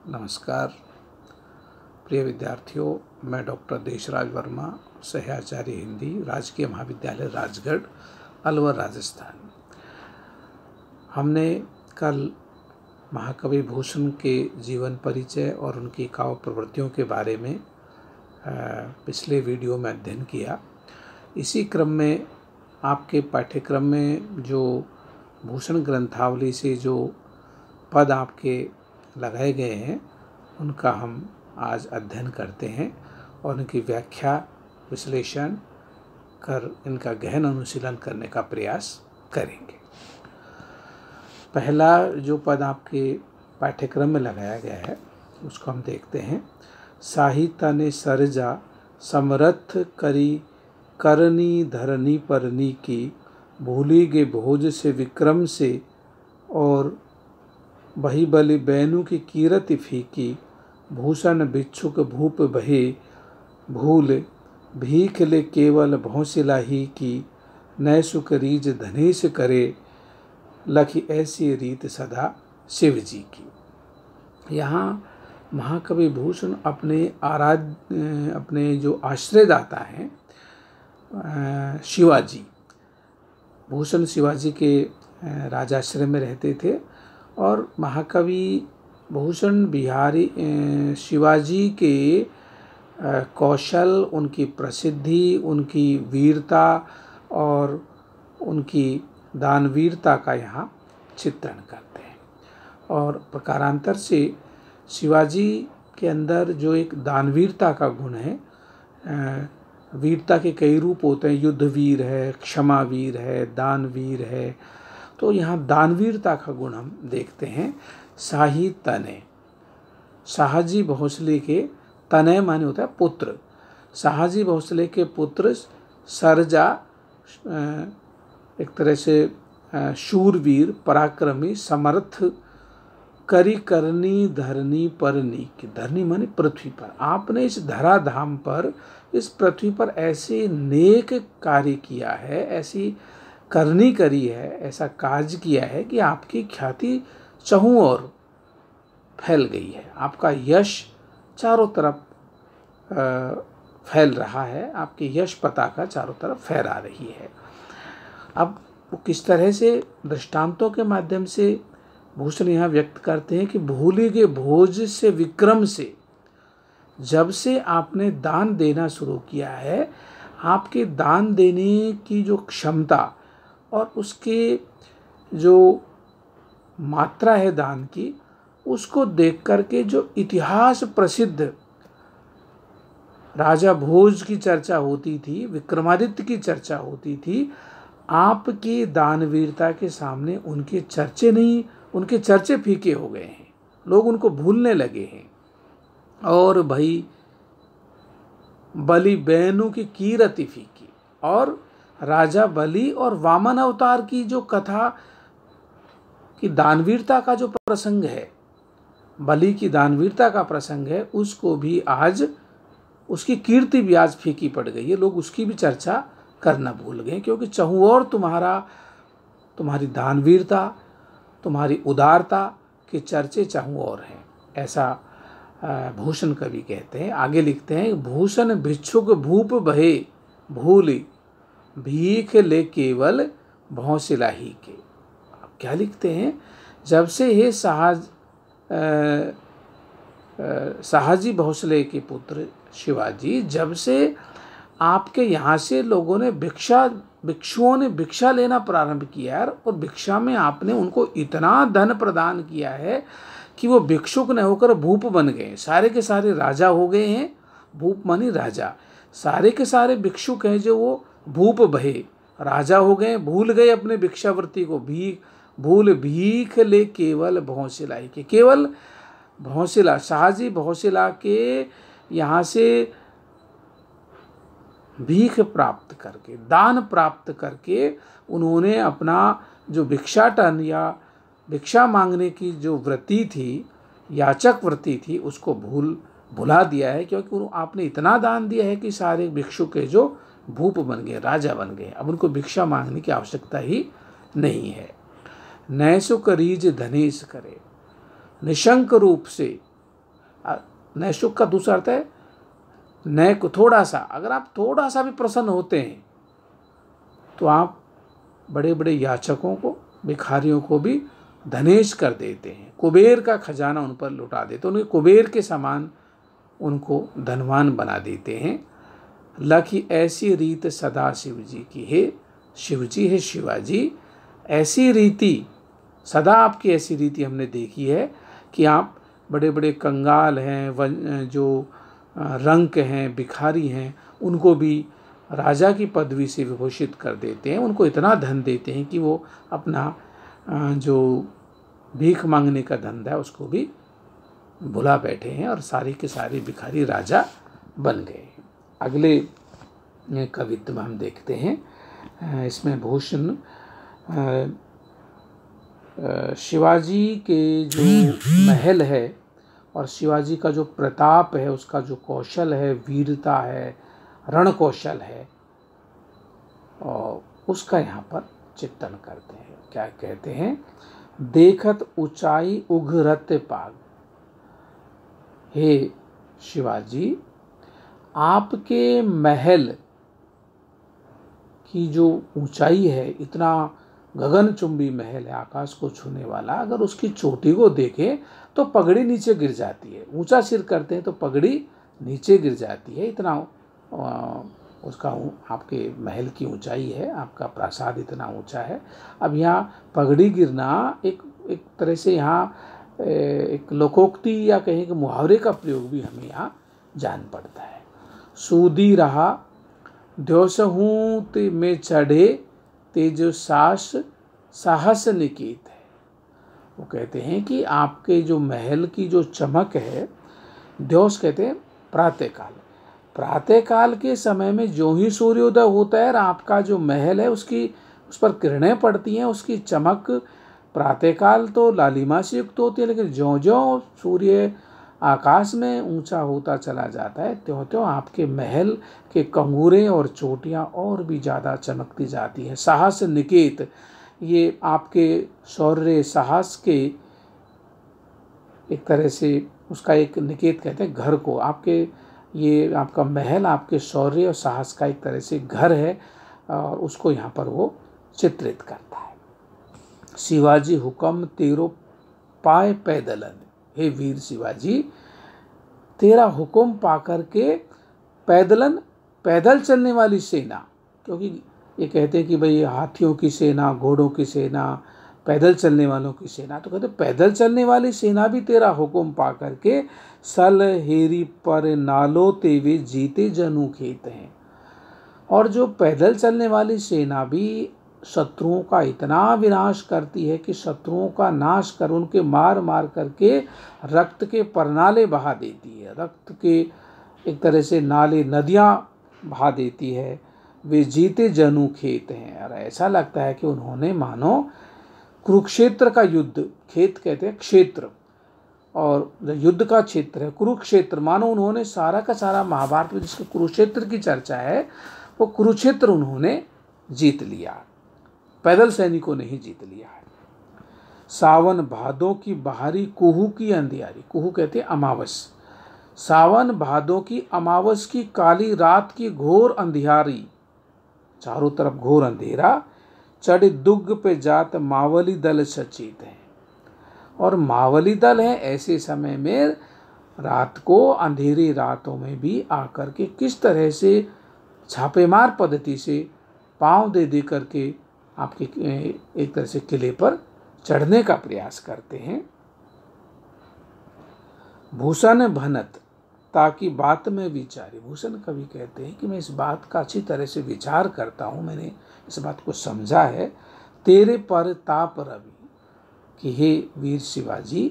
नमस्कार प्रिय विद्यार्थियों, मैं डॉक्टर देशराज वर्मा, सहआचार्य हिंदी, राजकीय महाविद्यालय राजगढ़, अलवर, राजस्थान। हमने कल महाकवि भूषण के जीवन परिचय और उनकी काव्य प्रवृत्तियों के बारे में पिछले वीडियो में अध्ययन किया। इसी क्रम में आपके पाठ्यक्रम में जो भूषण ग्रंथावली से जो पद आपके लगाए गए हैं उनका हम आज अध्ययन करते हैं और उनकी व्याख्या, विश्लेषण कर इनका गहन अनुशीलन करने का प्रयास करेंगे। पहला जो पद आपके पाठ्यक्रम में लगाया गया है उसको हम देखते हैं। साहित्य ने सरजा समरथ करी करनी धरनी परनी की, भूली गे भोज से विक्रम से, और बही बलि बैनु की कीरति फीकी, भूषण भिक्षुक भूप बहे, भूल भीख ले केवल भौंसिला ही की, नय सुख रीज धनेश करे, लखी ऐसी रीत सदा शिव जी की। यहाँ महाकवि भूषण अपने जो आश्रयदाता हैं शिवाजी, भूषण शिवाजी के राजाश्रय में रहते थे और महाकवि भूषण बिहारी शिवाजी के कौशल, उनकी प्रसिद्धि, उनकी वीरता और उनकी दानवीरता का यहाँ चित्रण करते हैं। और प्रकारांतर से शिवाजी के अंदर जो एक दानवीरता का गुण है, वीरता के कई रूप होते हैं, युद्धवीर है, क्षमावीर है, दानवीर है, तो यहाँ दानवीरता का गुण हम देखते हैं। शाही तने, शाहजी भोसले के, तनय माने होता है पुत्र, शाहजी भोसले के पुत्र सरजा एक तरह से शूरवीर, पराक्रमी, समर्थ, करी करनी धरनी परनी की, धरनी माने पृथ्वी पर, आपने इस धराधाम पर, इस पृथ्वी पर ऐसे नेक कार्य किया है, ऐसी करनी करी है, ऐसा कार्य किया है कि आपकी ख्याति चहुं ओर फैल गई है, आपका यश चारों तरफ फैल रहा है, आपकी यश पताका चारों तरफ फहरा रही है। अब वो किस तरह से दृष्टांतों के माध्यम से भूषण यहाँ व्यक्त करते हैं कि भूली के भोज से विक्रम से, जब से आपने दान देना शुरू किया है, आपके दान देने की जो क्षमता और उसके जो मात्रा है दान की, उसको देख करके जो इतिहास प्रसिद्ध राजा भोज की चर्चा होती थी, विक्रमादित्य की चर्चा होती थी, आपकी दानवीरता के सामने उनके चर्चे नहीं, उनके चर्चे फीके हो गए हैं, लोग उनको भूलने लगे हैं। और भाई बलि बैनु की कीरति फीकी, और राजा बलि और वामन अवतार की जो कथा की दानवीरता का जो प्रसंग है, बलि की दानवीरता का प्रसंग है, उसको भी आज उसकी कीर्ति भी आज फीकी पड़ गई है, लोग उसकी भी चर्चा करना भूल गए, क्योंकि चहुं ओर तुम्हारी दानवीरता, तुम्हारी उदारता के चर्चे चहुं ओर हैं, ऐसा भूषण कवि कहते हैं। आगे लिखते हैं, भूषण भिक्षुक भूप बहे, भूल भीख ले केवल भौंसिला ही के। अब क्या लिखते हैं, जब से हे शाहजी भोसले के पुत्र शिवाजी, जब से आपके यहाँ से लोगों ने भिक्षुओं ने भिक्षा लेना प्रारंभ किया है, और भिक्षा में आपने उनको इतना धन प्रदान किया है कि वो भिक्षुक न होकर भूप बन गए, सारे के सारे राजा हो गए हैं। भूप मानी राजा, सारे के सारे भिक्षुक हैं जो वो भूप बहे, राजा हो गए, भूल गए अपने भिक्षावृत्ति को, भूल भीख ले केवल भौंसिला ही के, केवल भौंसिला, शाहजी भौंसिला के यहाँ से भीख प्राप्त करके, दान प्राप्त करके, उन्होंने अपना जो भिक्षाटन या भिक्षा मांगने की जो वृत्ति थी, याचक वृत्ति थी, उसको भुला दिया है, क्योंकि आपने इतना दान दिया है कि सारे भिक्षुक के जो भूप बन गए, राजा बन गए, अब उनको भिक्षा मांगने की आवश्यकता ही नहीं है। नय सुख रीज धनेश करे, निशंक रूप से नैशुक का दूसरा अर्थ है नए को थोड़ा सा। अगर आप थोड़ा सा भी प्रसन्न होते हैं तो आप बड़े बड़े याचकों को, भिखारियों को भी धनेश कर देते हैं, कुबेर का खजाना उन पर लुटा देते हैं, उन्हें कुबेर के समान उनको धनवान बना देते हैं। लखी ऐसी रीत सदा शिव जी की है, शिव जी है शिवाजी, ऐसी रीति सदा आपकी ऐसी रीति हमने देखी है कि आप बड़े बड़े कंगाल हैं, जो रंक हैं, भिखारी हैं, उनको भी राजा की पदवी से विभूषित कर देते हैं, उनको इतना धन देते हैं कि वो अपना जो भीख मांगने का धंधा है उसको भी भुला बैठे हैं और सारे के सारे भिखारी राजा बन गए। अगले कवित्व में हम देखते हैं, इसमें भूषण शिवाजी के जो महल है और शिवाजी का जो प्रताप है, उसका जो कौशल है, वीरता है, रण कौशल है, और उसका यहाँ पर चित्रण करते हैं। क्या कहते हैं? देखत ऊंचाई उघरत पाग। हे शिवाजी, आपके महल की जो ऊंचाई है, इतना गगनचुंबी महल है, आकाश को छूने वाला, अगर उसकी चोटी को देखें तो पगड़ी नीचे गिर जाती है। ऊंचा सिर करते हैं तो पगड़ी नीचे गिर जाती है, इतना उसका आपके महल की ऊंचाई है, आपका प्रासाद इतना ऊंचा है। अब यहाँ पगड़ी गिरना एक तरह से यहाँ एक लोकोक्ति या कहें कि मुहावरे का प्रयोग भी हमें यहाँ जान पड़ता है। सूदी रहा द्योसहूँ ते में चढ़े, तेजो साहस निकेत है। वो कहते हैं कि आपके जो महल की जो चमक है, द्योस कहते हैं प्रातःकाल, प्रातःकाल के समय में जो ही सूर्योदय होता है और आपका जो महल है उस पर किरणें पड़ती हैं, उसकी चमक प्रातःकाल तो लालिमा से युक्त होती है, लेकिन ज्यों ज्यों सूर्य आकाश में ऊंचा होता चला जाता है त्यों त्यों आपके महल के कंगूरे और चोटियां और भी ज़्यादा चमकती जाती हैं। साहस निकेत, ये आपके शौर्य साहस के एक तरह से उसका एक निकेत कहते हैं घर को। आपके ये आपका महल आपके शौर्य और साहस का एक तरह से घर है और उसको यहाँ पर वो चित्रित करता है। शिवाजी हुक्म तेरो पाए पैदलन। हे वीर शिवाजी, तेरा हुक्म पाकर के पैदल चलने वाली सेना, क्योंकि ये कहते हैं कि भाई हाथियों की सेना, घोड़ों की सेना, पैदल चलने वालों की सेना, तो कहते पैदल चलने वाली सेना भी तेरा हुक्म पा करके सल हेरी पर नालो तेवे जीते जनू खेत हैं। और जो पैदल चलने वाली सेना भी शत्रुओं का इतना विनाश करती है कि शत्रुओं का नाश कर उनके मार मार करके रक्त के परनाले बहा देती है, रक्त के एक तरह से नाले नदियाँ बहा देती है। वे जीते जनू खेत हैं। और ऐसा लगता है कि उन्होंने मानो कुरुक्षेत्र का युद्ध, खेत कहते हैं क्षेत्र, और युद्ध का क्षेत्र है कुरुक्षेत्र, मानो उन्होंने सारा का सारा महाभारत में जिसके कुरुक्षेत्र की चर्चा है वो कुरुक्षेत्र उन्होंने जीत लिया, पैदल सैनिकों ने ही जीत लिया है। सावन भादों की बाहरी कुहू की अंधियारी, कुहू कहते हैं अमावस, सावन भादों की अमावस की काली रात की घोर अंधियारी, चारों तरफ घोर अंधेरा, चढ़ दुग्ग पे जात मावली दल सचेत है। और मावली दल है ऐसे समय में रात को, अंधेरी रातों में भी आकर के किस तरह से छापेमार पद्धति से पांव दे दे करके आपके एक तरह से किले पर चढ़ने का प्रयास करते हैं। भूषण भनत ताकि बात में विचारी, भूषण कवि कहते हैं कि मैं इस बात का अच्छी तरह से विचार करता हूँ, मैंने इस बात को समझा है। तेरे पर ताप रवि, कि हे वीर शिवाजी,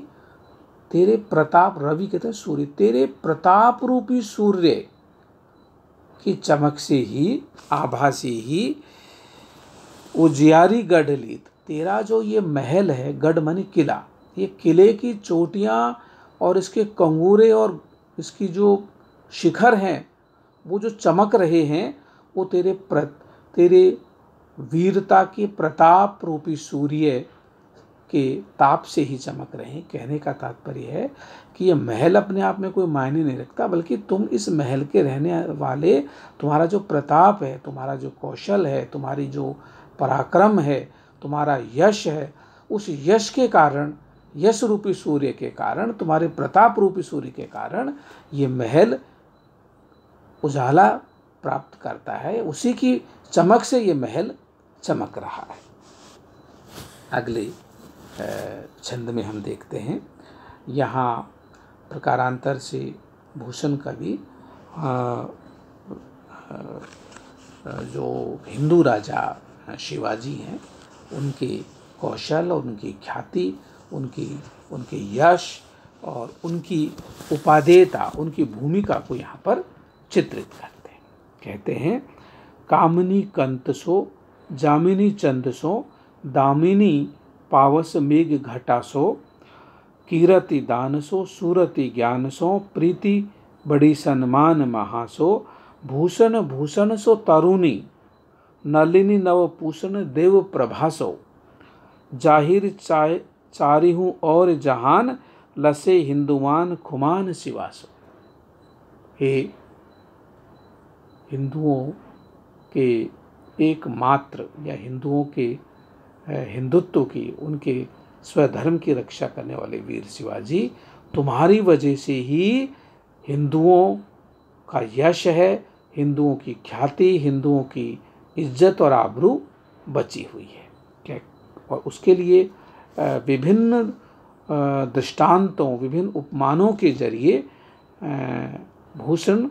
तेरे प्रताप, रवि कहते हैं सूर्य, तेरे प्रताप रूपी सूर्य की चमक से ही, आभा से ही उजियारी गढ़ लीत, तेरा जो ये महल है, गढ़ माने किला, ये किले की चोटियाँ और इसके कंगूरे और इसकी जो शिखर हैं वो जो चमक रहे हैं वो तेरे वीरता के प्रताप रूपी सूर्य के ताप से ही चमक रहे हैं। कहने का तात्पर्य है कि ये महल अपने आप में कोई मायने नहीं रखता, बल्कि तुम इस महल के रहने वाले, तुम्हारा जो प्रताप है, तुम्हारा जो कौशल है, तुम्हारी जो पराक्रम है, तुम्हारा यश है, उस यश के कारण, यश रूपी सूर्य के कारण, तुम्हारे प्रताप रूपी सूर्य के कारण ये महल उजाला प्राप्त करता है। उसी की चमक से ये महल चमक रहा है। अगले छंद में हम देखते हैं, यहाँ प्रकारांतर से भूषण कवि जो हिंदू राजा शिवाजी हैं, उनके कौशल और उनकी ख्याति, उनके यश और उनकी उपादेयता, उनकी भूमिका को यहाँ पर चित्रित करते हैं। कहते हैं, कामिनी कंतसो जामिनी चंदसो दामिनी पावस मेघ घटासो कीरति दानसो सूरति ज्ञानसो प्रीति बड़ी सन्मान महासो भूषण भूषण सो तरुणी नलिनी नवपूषण देव प्रभासो जाहिर चारिहूँ और जहान लसे हिंदुमान खुमान सिवासो। हे हिंदुओं के एकमात्र या हिंदुओं के हिंदुत्व की, उनके स्वधर्म की रक्षा करने वाले वीर शिवाजी, तुम्हारी वजह से ही हिंदुओं का यश है, हिंदुओं की ख्याति, हिंदुओं की इज्जत और आबरू बची हुई है। और उसके लिए विभिन्न दृष्टांतों, विभिन्न उपमानों के जरिए भूषण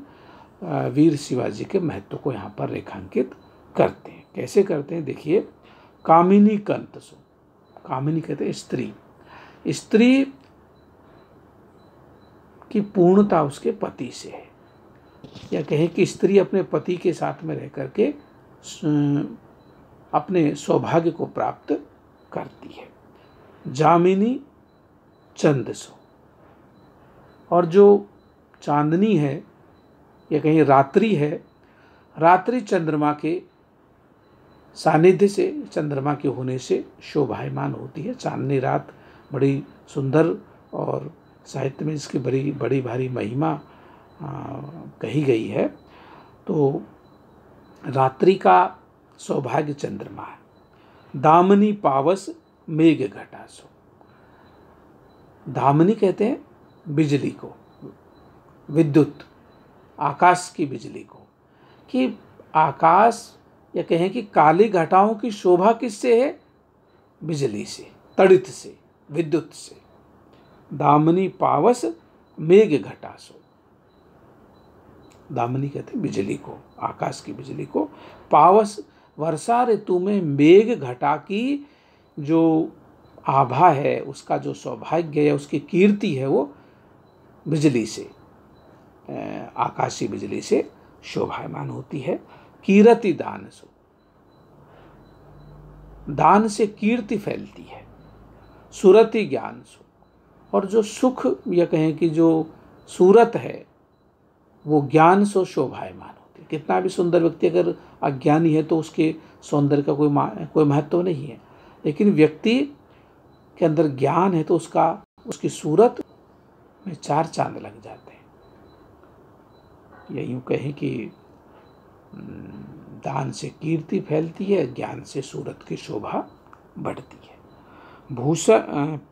वीर शिवाजी के महत्व को यहाँ पर रेखांकित करते हैं। कैसे करते हैं देखिए, कामिनी कंतसो, कामिनी कहते हैं स्त्री, स्त्री की पूर्णता उसके पति से है, या कहें कि स्त्री अपने पति के साथ में रह करके अपने सौभाग्य को प्राप्त करती है। जामिनी चंदसो, और जो चांदनी है या कहीं रात्रि है, रात्रि चंद्रमा के सानिध्य से, चंद्रमा के होने से शोभायमान होती है। चांदनी रात बड़ी सुंदर और साहित्य में इसकी बड़ी भारी महिमा कही गई है। तो रात्रि का सौभाग्य चंद्रमा है। दामिनी पावस मेघ घटासो, दामिनी कहते हैं बिजली को, विद्युत, आकाश की बिजली को, कि आकाश या कहें कि काली घटाओं की शोभा किससे है? बिजली से, तड़ित से, विद्युत से। दामिनी पावस मेघ घटासो, दामिनी कहते हैं बिजली को, आकाश की बिजली को। पावस, वर्षा ऋतु में मेघ घटा की जो आभा है, उसका जो सौभाग्य है, उसकी कीर्ति है, वो बिजली से, आकाशीय बिजली से शोभायमान होती है। कीरति दान सो, दान से कीर्ति फैलती है। सुरति ज्ञान सो, और जो सुख या कहें कि जो सूरत है, वो ज्ञान सो शोभायमान होती है। कितना भी सुंदर व्यक्ति अगर अज्ञानी है तो उसके सौंदर्य का कोई महत्व नहीं है, लेकिन व्यक्ति के अंदर ज्ञान है तो उसकी सूरत में चार चांद लग जाते हैं। या यूँ कहें कि दान से कीर्ति फैलती है, ज्ञान से सूरत की शोभा बढ़ती है। भूषण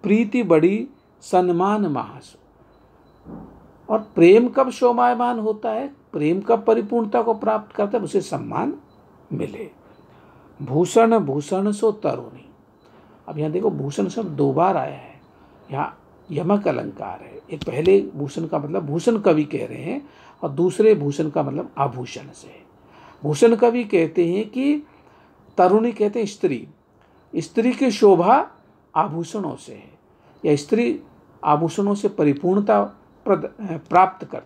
प्रीति बड़ी सन्मान महासो, और प्रेम कब शोभायमान होता है? प्रेम कब परिपूर्णता को प्राप्त करता है? उसे सम्मान मिले। भूषण भूषण सो तरुणी, अब यहाँ देखो भूषण शब्द दो बार आया है, यहाँ यमक अलंकार है। एक पहले भूषण का मतलब भूषण कवि कह रहे हैं, और दूसरे भूषण का मतलब आभूषण से है। भूषण कवि कहते हैं कि तरुणी कहते हैं स्त्री, स्त्री की शोभा आभूषणों से है, या स्त्री आभूषणों से परिपूर्णता प्राप्त करती